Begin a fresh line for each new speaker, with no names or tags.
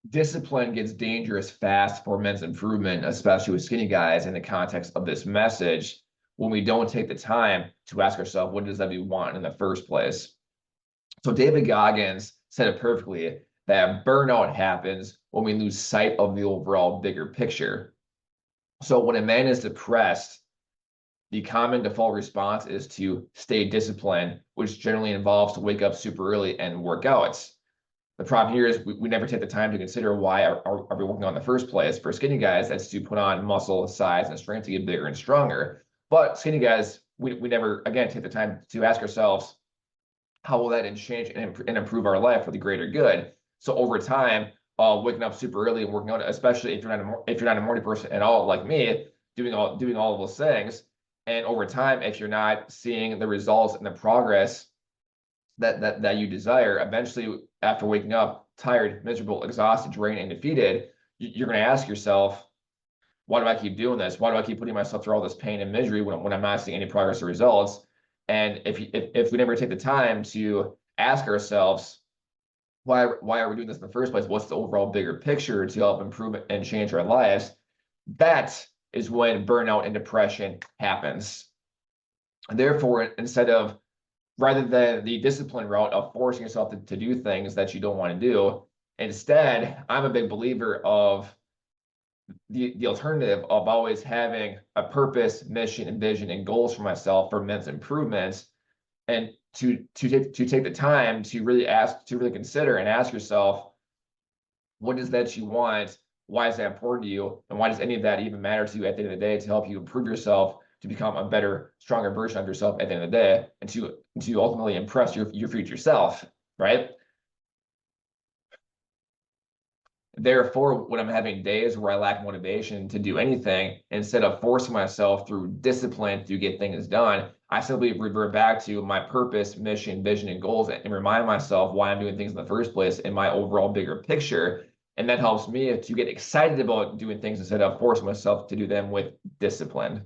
discipline gets dangerous fast for men's improvement, especially with skinny guys in the context of this message, when we don't take the time to ask ourselves, what does that we want in the first place? So David Goggins said it perfectly that burnout happens when we lose sight of the overall bigger picture. So when a man is depressed, the common default response is to stay disciplined, which generally involves to wake up super early and work out. The problem here is we never take the time to consider why are we working on in the first place. For skinny guys, that's to put on muscle, size, and strength to get bigger and stronger. But skinny guys, we never, again, take the time to ask ourselves, how will that change and improve our life for the greater good? So over time, waking up super early and working out, especially if you're not a morning person at all, like me, doing all of those things, and over time, if you're not seeing the results and the progress that you desire, eventually after waking up tired, miserable, exhausted, drained, and defeated, you're going to ask yourself, why do I keep doing this? Why do I keep putting myself through all this pain and misery when I'm not seeing any progress or results? And if we never take the time to ask ourselves, why are we doing this in the first place? What's the overall bigger picture to help improve and change our lives? That is when burnout and depression happens. And therefore, rather than the discipline route of forcing yourself to do things that you don't want to do, instead, I'm a big believer of the alternative of always having a purpose, mission, and vision and goals for myself for men's improvements, and to take the time to really consider and ask yourself, what is that you want? Why is that important to you? And why does any of that even matter to you at the end of the day to help you improve yourself, to become a better, stronger version of yourself at the end of the day, and to ultimately impress your future self, right? Therefore, when I'm having days where I lack motivation to do anything, instead of forcing myself through discipline to get things done, I simply revert back to my purpose, mission, vision, and goals and remind myself why I'm doing things in the first place in my overall bigger picture. And that helps me to get excited about doing things instead of forcing myself to do them with discipline.